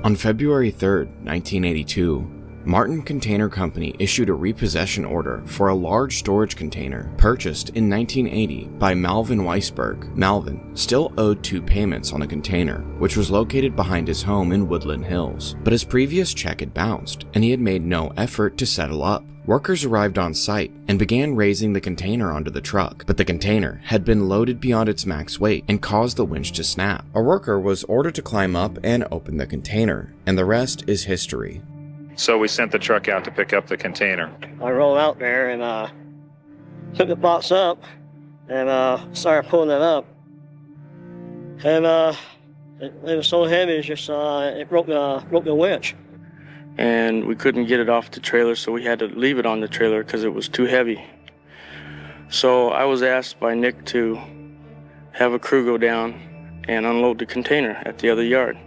On February 3, 1982, Martin Container Company issued a repossession order for a large storage container purchased in 1980 by Malvin Weisberg. Malvin still owed 2 payments on the container, which was located behind his home in Woodland Hills, but his previous check had bounced, and he had made no effort to settle up. Workers arrived on site and began raising the container onto the truck, but the container had been loaded beyond its max weight and caused the winch to snap. A worker was ordered to climb up and open the container, and the rest is history. So we sent the truck out to pick up the container. I rolled out there and took the box up and started pulling it up. And it was so heavy, it broke the winch. And we couldn't get it off the trailer, so we had to leave it on the trailer because it was too heavy. So I was asked by Nick to have a crew go down and unload the container at the other yard.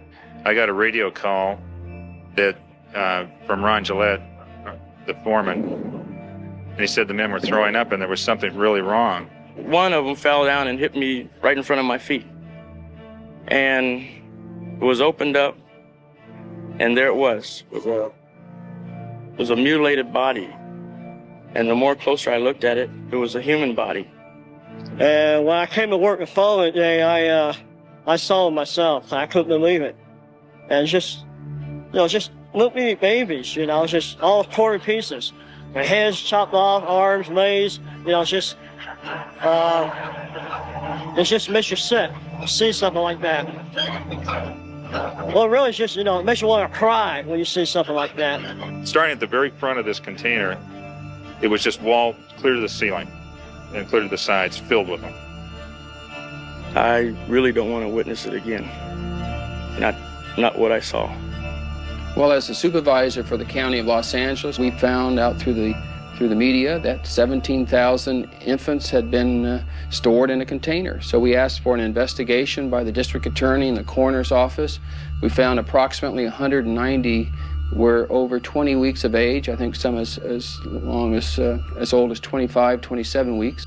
I got a radio call that from Ron Gillette, the foreman, and he said the men were throwing up and there was something really wrong. One of them fell down and hit me right in front of my feet. And it was opened up, and there it was. It was a mutilated body. And the more closer I looked at it, it was a human body. And when I came to work the following day, I saw it myself. I couldn't believe it. And just little bitty babies, just all torn to pieces. Their heads chopped off, arms, legs, it just makes you sick to see something like that. Well, really, it's just, it makes you want to cry when you see something like that. Starting at the very front of this container, it was just wall clear to the ceiling and clear to the sides, filled with them. I really don't want to witness it again. Not what I saw. Well, as the supervisor for the County of Los Angeles, we found out through the media that 17,000 infants had been stored in a container. So we asked for an investigation by the district attorney and the coroner's office. We found approximately 190 were over 20 weeks of age. I think some as old as 25, 27 weeks.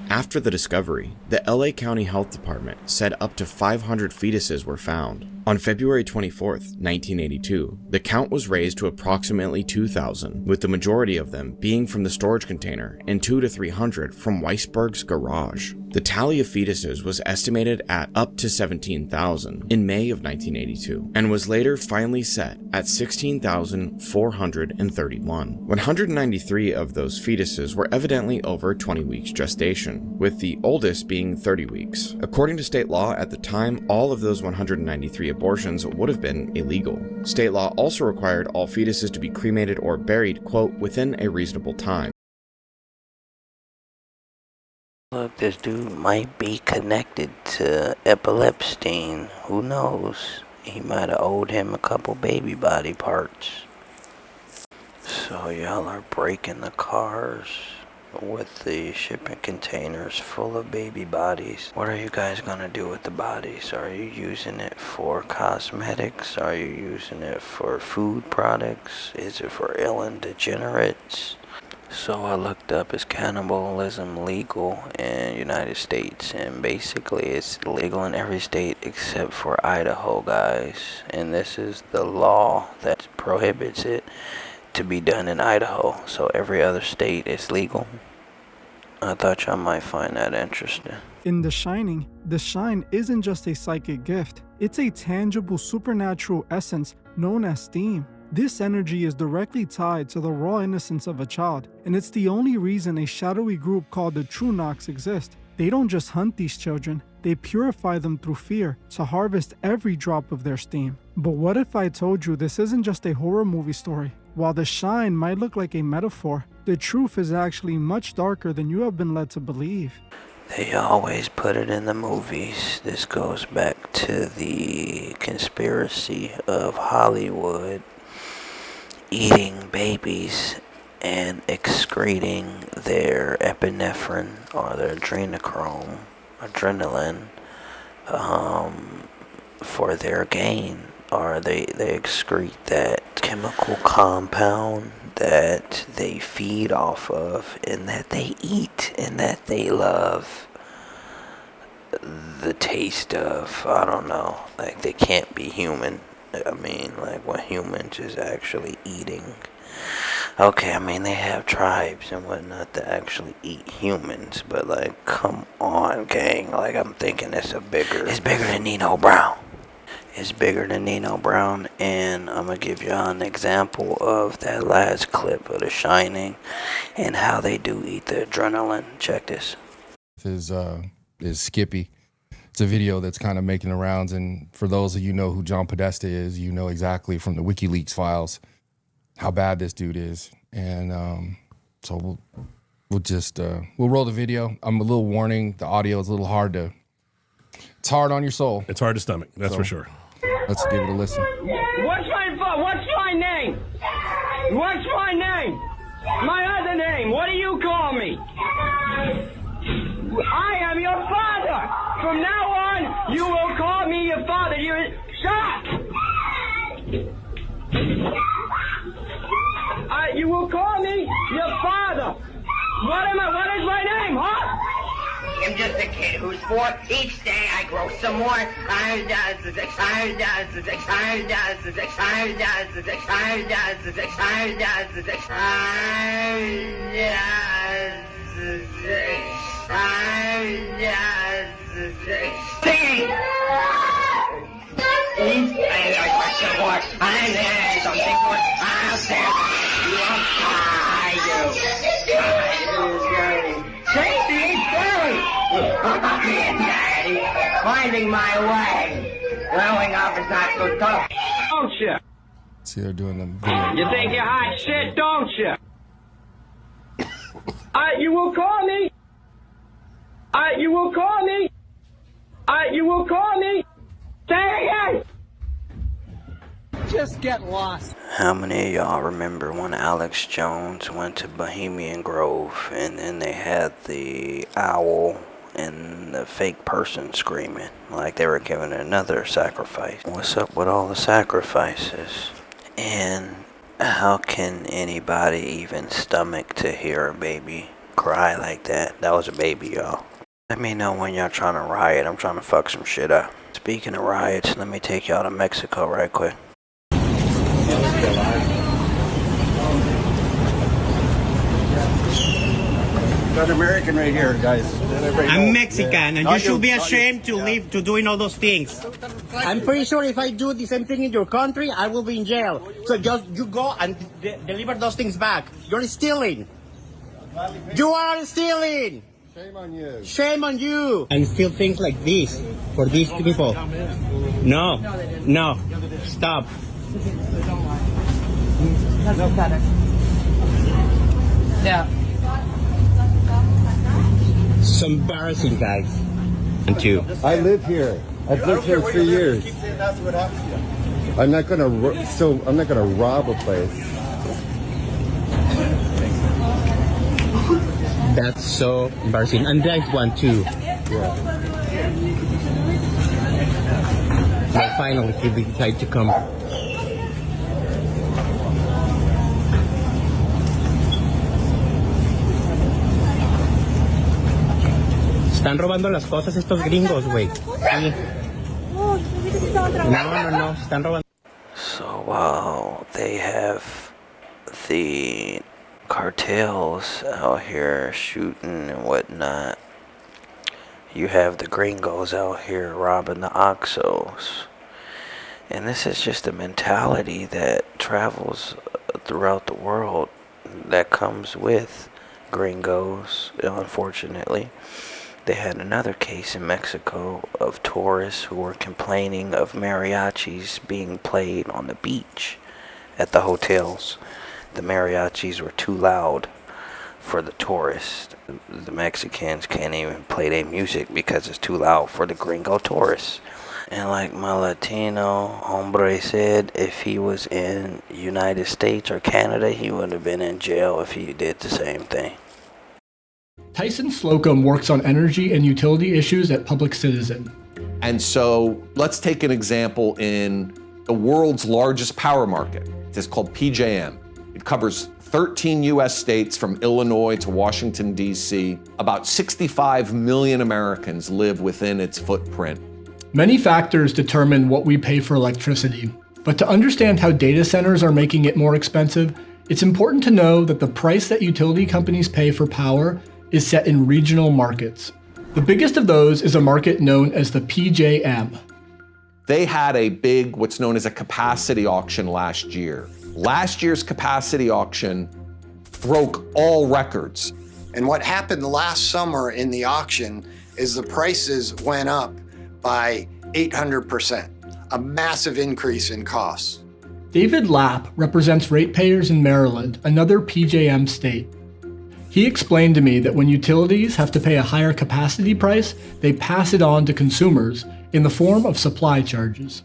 After the discovery, the LA County Health Department said up to 500 fetuses were found. On February 24, 1982, the count was raised to approximately 2,000, with the majority of them being from the storage container and 200 to 300 from Weisberg's garage. The tally of fetuses was estimated at up to 17,000 in May of 1982, and was later finally set at 16,431. 193 of those fetuses were evidently over 20 weeks gestation, with the oldest being 30 weeks. According to state law at the time, all of those 193 abortions would have been illegal. State law also required all fetuses to be cremated or buried, quote, within a reasonable time. Look, this dude might be connected to Epstein. Who knows? He might have owed him a couple baby body parts. So y'all are breaking the cars with the shipping containers full of baby bodies. What are you guys gonna do with the bodies? Are you using it for cosmetics? Are you using it for food products? Is it for ill and degenerates? So I looked up, is cannibalism legal in the United States? And basically it's legal in every state except for Idaho, guys. And this is the law that prohibits it to be done in Idaho. So every other state is legal. I thought y'all might find that interesting. In The Shining, the shine isn't just a psychic gift. It's a tangible supernatural essence known as steam. This energy is directly tied to the raw innocence of a child, and it's the only reason a shadowy group called the True Knocks exist. They don't just hunt these children, they purify them through fear to harvest every drop of their steam. But what if I told you this isn't just a horror movie story? While the shine might look like a metaphor, the truth is actually much darker than you have been led to believe. They always put it in the movies. This goes back to the conspiracy of Hollywood eating babies and excreting their epinephrine or their adrenaline for their gain, or they excrete that chemical compound that they feed off of and that they eat and that they love. the taste of, I don't know, like they can't be human. I mean, like when humans is actually eating. Okay, I mean they have tribes and whatnot that actually eat humans, but like, come on, gang. Like I'm thinking it's bigger than Nino Brown. It's bigger than Nino Brown, and I'm gonna give you an example of that last clip of The Shining and how they do eat the adrenaline. Check this. Is Skippy. It's a video that's kind of making the rounds, and for those of you know who John Podesta is, you know exactly from the WikiLeaks files how bad this dude is. And so we'll roll the video. I'm a little warning, the audio is a little hard to, it's hard on your soul. It's hard to stomach, that's for sure. Let's give it a listen. What's my name? What's my name? My other name. What do you call me? I am your father. From now on, you will call me your father. Shut up! You will call me your father. What is my name, huh? I'm just a kid who's 4. Each day I grow some more. Daddy, finding my way. Growing up is not so tough. Don't you? See, they're doing the video. You think you're hot shit, don't you? You will call me. You will call me. You will call me. Say it again. Just get lost. How many of y'all remember when Alex Jones went to Bohemian Grove and then they had the owl and the fake person screaming like they were giving another sacrifice? What's up with all the sacrifices? And how can anybody even stomach to hear a baby cry like that? That was a baby, y'all. Let me know when y'all trying to riot. I'm trying to fuck some shit up. Speaking of riots, let me take y'all to Mexico right quick. Got an American right here, guys. I'm Mexican, and you should be ashamed to live to doing all those things. I'm pretty sure if I do the same thing in your country, I will be in jail. So just you go and deliver those things back. You're stealing. You are stealing. Shame on you. Shame on you. And steal things like this for these people. No, no, stop. Yeah. It's embarrassing, guys. And you. I live here. I've lived here 3 years. I'm not gonna rob a place. That's so embarrassing. And that one too. Yeah. Well, finally, he decided to come. Están robando las cosas estos gringos, güey. Sí. No, están robando. So while they have the cartels out here shooting and whatnot, you have the gringos out here robbing the Oxos. And this is just a mentality that travels throughout the world that comes with gringos, unfortunately. They had another case in Mexico of tourists who were complaining of mariachis being played on the beach at the hotels. The mariachis were too loud for the tourists. The Mexicans can't even play their music because it's too loud for the gringo tourists. And like my Latino hombre said, if he was in United States or Canada, he would have been in jail if he did the same thing. Tyson Slocum works on energy and utility issues at Public Citizen. And so let's take an example in the world's largest power market. It's called PJM. It covers 13 US states from Illinois to Washington, D.C. About 65 million Americans live within its footprint. Many factors determine what we pay for electricity, but to understand how data centers are making it more expensive, it's important to know that the price that utility companies pay for power is set in regional markets. The biggest of those is a market known as the PJM. They had a big, what's known as a capacity auction last year. Last year's capacity auction broke all records. And what happened last summer in the auction is the prices went up by 800%, a massive increase in costs. David Lapp represents ratepayers in Maryland, another PJM state. He explained to me that when utilities have to pay a higher capacity price, they pass it on to consumers in the form of supply charges.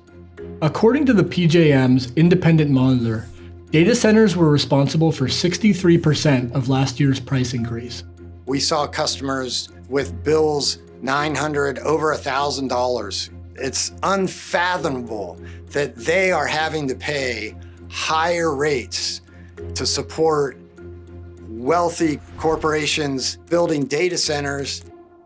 According to the PJM's independent monitor, data centers were responsible for 63% of last year's price increase. We saw customers with bills $900, over $1,000. It's unfathomable that they are having to pay higher rates to support wealthy corporations building data centers.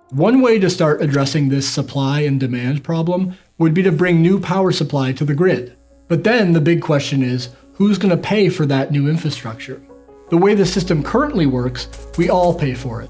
One way to start addressing this supply and demand problem would be to bring new power supply to the grid. But then the big question is, who's going to pay for that new infrastructure? The way the system currently works, we all pay for it.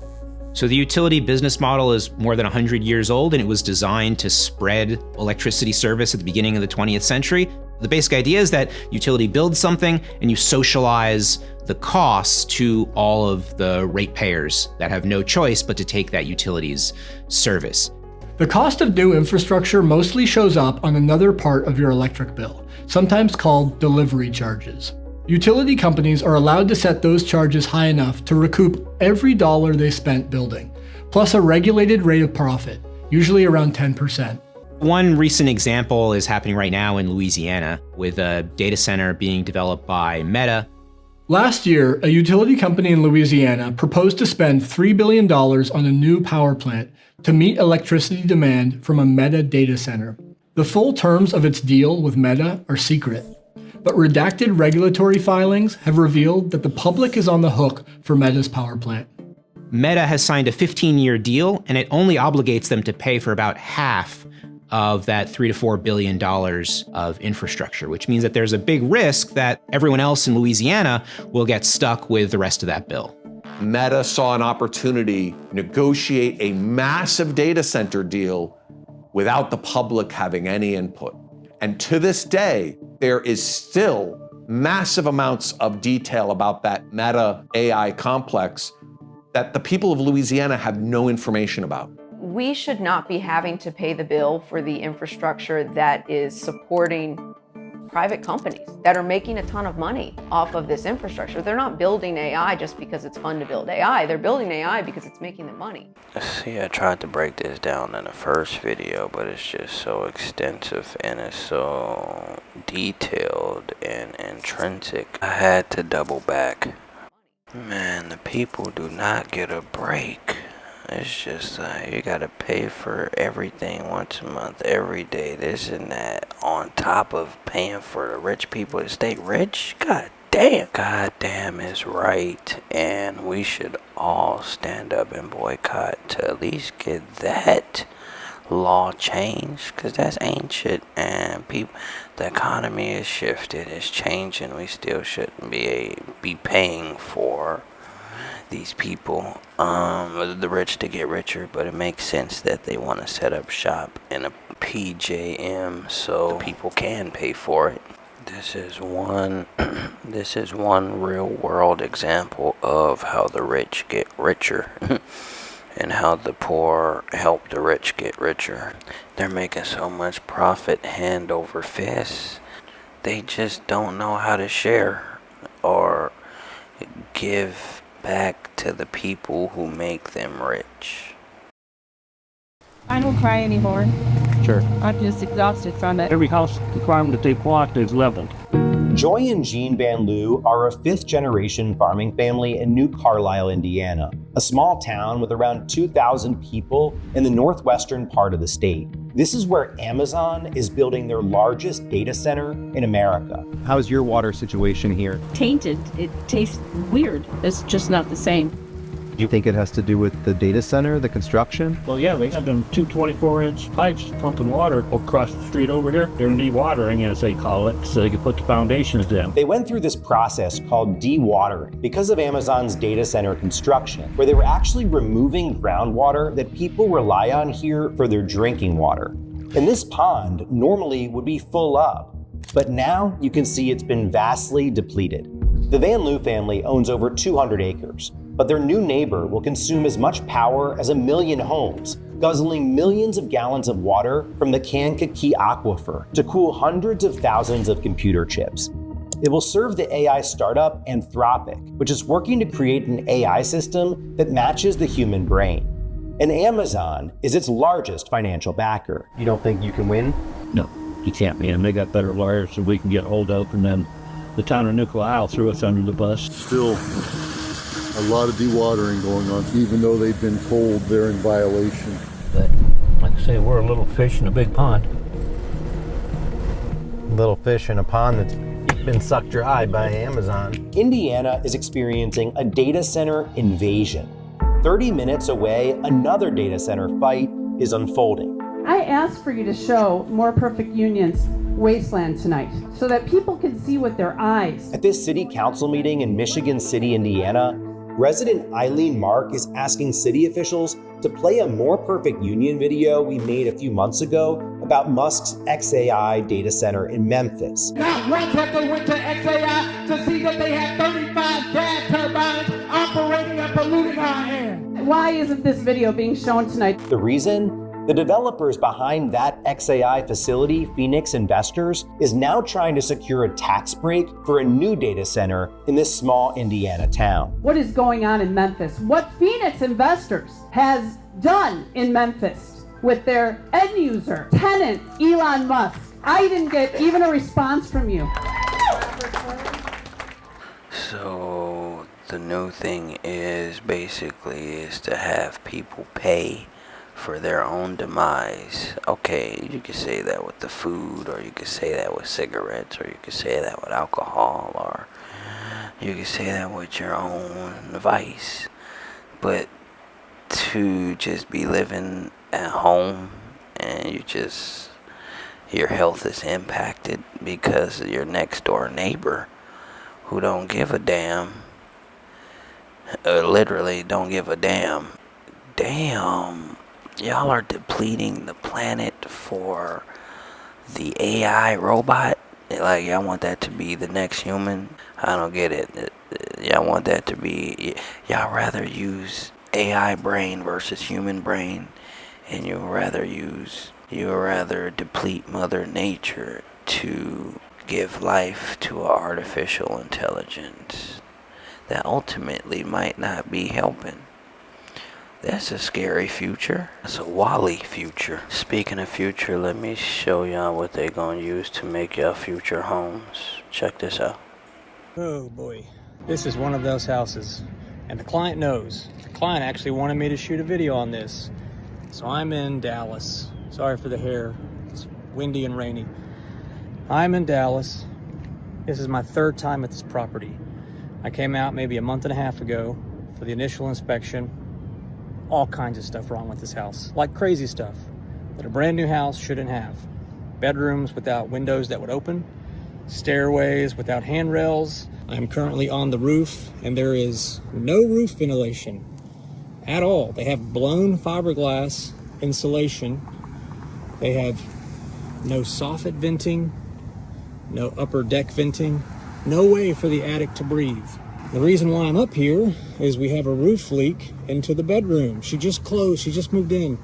So the utility business model is more than 100 years old, and it was designed to spread electricity service at the beginning of the 20th century. The basic idea is that utility builds something and you socialize the costs to all of the ratepayers that have no choice but to take that utility's service. The cost of new infrastructure mostly shows up on another part of your electric bill, sometimes called delivery charges. Utility companies are allowed to set those charges high enough to recoup every dollar they spent building, plus a regulated rate of profit, usually around 10%. One recent example is happening right now in Louisiana with a data center being developed by Meta. Last year, a utility company in Louisiana proposed to spend $3 billion on a new power plant to meet electricity demand from a Meta data center. The full terms of its deal with Meta are secret, but redacted regulatory filings have revealed that the public is on the hook for Meta's power plant. Meta has signed a 15-year deal, and it only obligates them to pay for about half of that $3 to $4 billion of infrastructure, which means that there's a big risk that everyone else in Louisiana will get stuck with the rest of that bill. Meta saw an opportunity to negotiate a massive data center deal without the public having any input. And to this day, there is still massive amounts of detail about that Meta AI complex that the people of Louisiana have no information about. We should not be having to pay the bill for the infrastructure that is supporting private companies that are making a ton of money off of this infrastructure. They're not building AI just because it's fun to build AI. They're building AI because it's making them money. See, I tried to break this down in the first video, but it's just so extensive and it's so detailed and intrinsic. I had to double back. Man, the people do not get a break. It's just like you gotta pay for everything once a month, every day, this and that, on top of paying for the rich people to stay rich. God damn. God damn is right, and we should all stand up and boycott to at least get that law changed, because that's ancient, and people, the economy is shifted, it's changing. We still shouldn't be paying for these people, the rich to get richer, but it makes sense that they want to set up shop in a PJM so people can pay for it. This is one real world example of how the rich get richer and how the poor help the rich get richer. They're making so much profit hand over fist. They just don't know how to share or give back to the people who make them rich. I don't cry anymore. Sure. I'm just exhausted from it. Every house farm that they plot is leveled. Joy and Jean Van Loo are a fifth-generation farming family in New Carlisle, Indiana. a small town with around 2,000 people in the northwestern part of the state. This is where Amazon is building their largest data center in America. How's your water situation here? Tainted. It tastes weird. It's just not the same. Do you think it has to do with the data center, the construction? Well, yeah, they have them two 24-inch pipes pumping water across the street over here. They're dewatering, as they call it, so they can put the foundations in. They went through this process called dewatering because of Amazon's data center construction, where they were actually removing groundwater that people rely on here for their drinking water. And this pond normally would be full up, but now you can see it's been vastly depleted. The Van Loo family owns over 200 acres, but their new neighbor will consume as much power as 1 million homes, guzzling millions of gallons of water from the Kankakee Aquifer to cool hundreds of thousands of computer chips. It will serve the AI startup Anthropic, which is working to create an AI system that matches the human brain. And Amazon is its largest financial backer. You don't think you can win? No, you can't, man. They got better lawyers than we can get hold of, and then the town of Nuclear Isle threw us under the bus. Still a lot of dewatering going on, even though they've been told they're in violation. But, like I say, we're a little fish in a big pond. Little fish in a pond that's been sucked dry by Amazon. Indiana is experiencing a data center invasion. 30 minutes away, another data center fight is unfolding. I asked for you to show More Perfect Union's wasteland tonight so that people can see with their eyes. At this city council meeting in Michigan City, Indiana, resident Eileen Mark is asking city officials to play a More Perfect Union video we made a few months ago about Musk's XAI data center in Memphis. Now, Rochester went to XAI to see that they had 35 gas turbines operating and polluting our air. Why isn't this video being shown tonight? The reason? The developers behind that XAI facility, Phoenix Investors, is now trying to secure a tax break for a new data center in this small Indiana town. What is going on in Memphis? What Phoenix Investors has done in Memphis with their end user, tenant, Elon Musk. I didn't get even a response from you. So the new thing is basically to have people pay for their own demise. Okay, you could say that with the food, or you could say that with cigarettes, or you could say that with alcohol, or you could say that with your own vice. But to just be living at home and your health is impacted because of your next door neighbor who don't give a damn, literally don't give a damn. Damn. Y'all are depleting the planet for the AI robot. Like, y'all want that to be the next human? I don't get it. Y'all want that to be... Y'all rather use AI brain versus human brain, and you rather deplete Mother Nature to give life to an artificial intelligence that ultimately might not be helping. That's a scary future. That's a Wall-E future. Speaking of future, let me show y'all what they gonna use to make y'all future homes. Check this out. Oh boy, this is one of those houses, and the client knows. The client actually wanted me to shoot a video on this. So I'm in Dallas. Sorry for the hair. It's windy and rainy. I'm in Dallas. This is my third time at this property. I came out maybe a month and a half ago for the initial inspection. All kinds of stuff wrong with this house, like crazy stuff that a brand new house shouldn't have. Bedrooms without windows that would open, stairways without handrails. I am currently on the roof, and there is no roof ventilation at all. They have blown fiberglass insulation. They have no soffit venting, no upper deck venting, no way for the attic to breathe. The reason why I'm up here is we have a roof leak into the bedroom. She just moved in.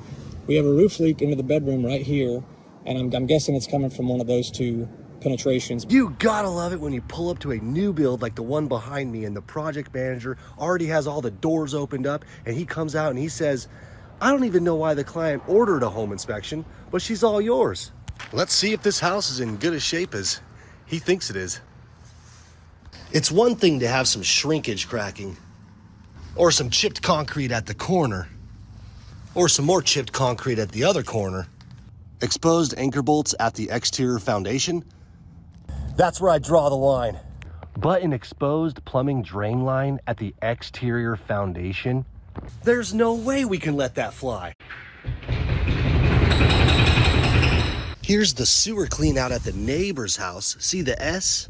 We have a roof leak into the bedroom right here, and I'm guessing it's coming from one of those two penetrations. You gotta love it when you pull up to a new build like the one behind me, and the project manager already has all the doors opened up, and he comes out and he says, I don't even know why the client ordered a home inspection, but she's all yours. Let's see if this house is in good a shape as he thinks it is. It's one thing to have some shrinkage cracking, or some chipped concrete at the corner, or some more chipped concrete at the other corner. Exposed anchor bolts at the exterior foundation, that's where I draw the line. But an exposed plumbing drain line at the exterior foundation, there's no way we can let that fly. Here's the sewer clean out at the neighbor's house. See the S?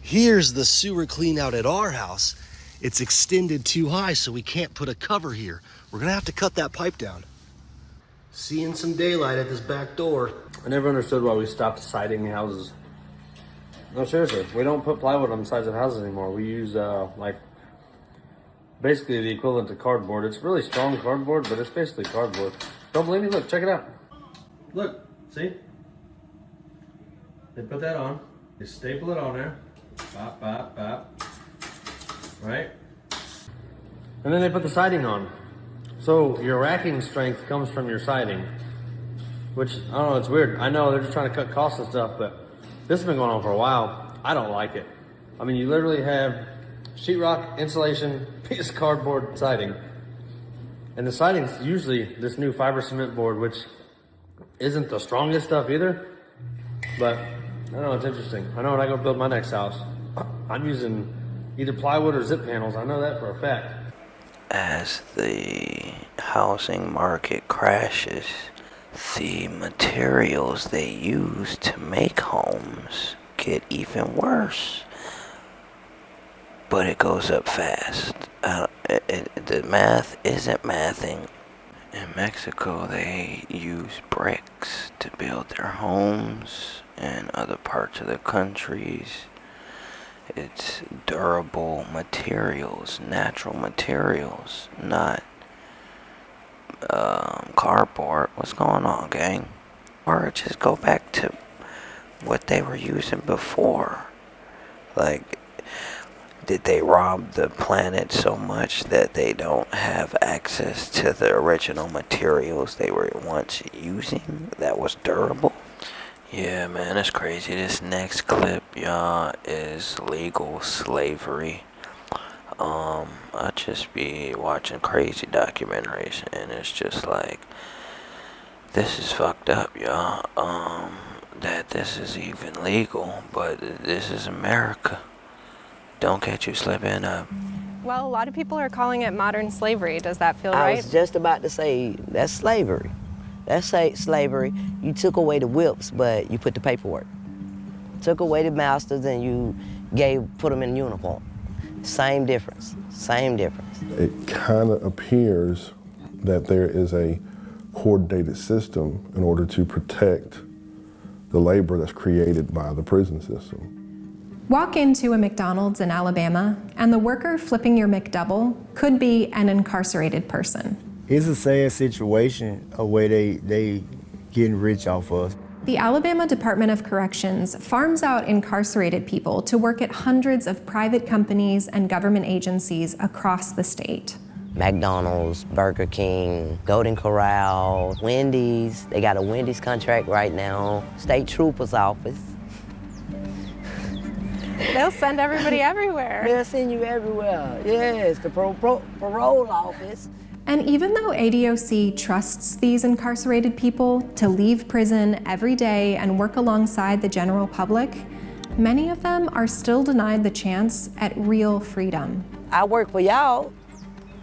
Here's the sewer clean out at our house. It's extended too high, so we can't put a cover here. We're gonna have to cut that pipe down. Seeing some daylight at this back door. I never understood why we stopped siding houses. No, seriously, we don't put plywood on the sides of houses anymore. We use like basically the equivalent to cardboard. It's really strong cardboard, but it's basically cardboard. Don't believe me? Look, check it out. Look, see? They put that on. They staple it on there. Bop, bop, bop. Right? And then they put the siding on. So your racking strength comes from your siding. Which, I don't know, it's weird. I know they're just trying to cut costs and stuff, but this has been going on for a while. I don't like it. I mean, you literally have sheetrock, insulation, piece of cardboard, siding. And the siding's usually this new fiber cement board, which isn't the strongest stuff either. But, I don't know, it's interesting. I know when I go build my next house, I'm using either plywood or zip panels. I know that for a fact. As the housing market crashes, the materials they use to make homes get even worse. But it goes up fast. The math isn't mathing. In Mexico, they use bricks to build their homes. In other parts of the countries, it's durable materials, natural materials, not cardboard. What's going on, gang? Or just go back to what they were using before. Like, did they rob the planet so much that they don't have access to the original materials they were once using that was durable? Yeah, man, it's crazy. This next clip, y'all, is legal slavery. I just be watching crazy documentaries, and it's just like, this is fucked up, y'all. That this is even legal, but this is America. Don't catch you slipping up. Well, a lot of people are calling it modern slavery. Does that feel I right? was just about to say, that's slavery. That's slavery. You took away the whips, but you put the paperwork. Took away the masters and you put them in uniform. Same difference, same difference. It kind of appears that there is a coordinated system in order to protect the labor that's created by the prison system. Walk into a McDonald's in Alabama, and the worker flipping your McDouble could be an incarcerated person. It's a sad situation, a way they getting rich off us. The Alabama Department of Corrections farms out incarcerated people to work at hundreds of private companies and government agencies across the state. McDonald's, Burger King, Golden Corral, Wendy's. They got a Wendy's contract right now. State Trooper's office. They'll send everybody everywhere. They'll send you everywhere. Yes, the parole office. And even though ADOC trusts these incarcerated people to leave prison every day and work alongside the general public, many of them are still denied the chance at real freedom. I work for y'all,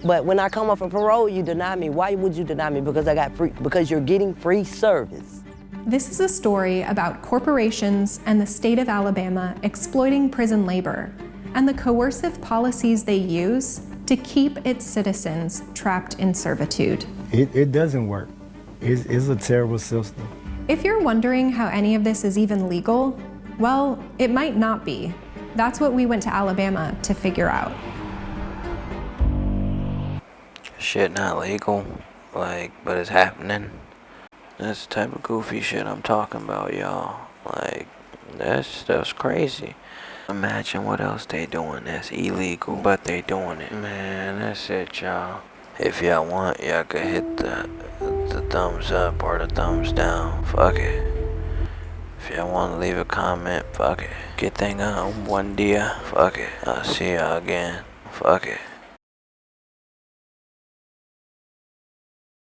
but when I come up for parole, you deny me. Why would you deny me? Because you're getting free service. This is a story about corporations and the state of Alabama exploiting prison labor and the coercive policies they use to keep its citizens trapped in servitude. It doesn't work. It's a terrible system. If you're wondering how any of this is even legal, well, it might not be. That's what we went to Alabama to figure out. Shit not legal, but it's happening. That's the type of goofy shit I'm talking about, y'all. That stuff's crazy. Imagine what else they doing that's illegal, but they doing it. Man, that's it, y'all. If y'all want, y'all could hit the thumbs up or the thumbs down. Fuck it. If y'all want to leave a comment, fuck it. Que tengan un buen día. Fuck it. I'll see y'all again. Fuck it.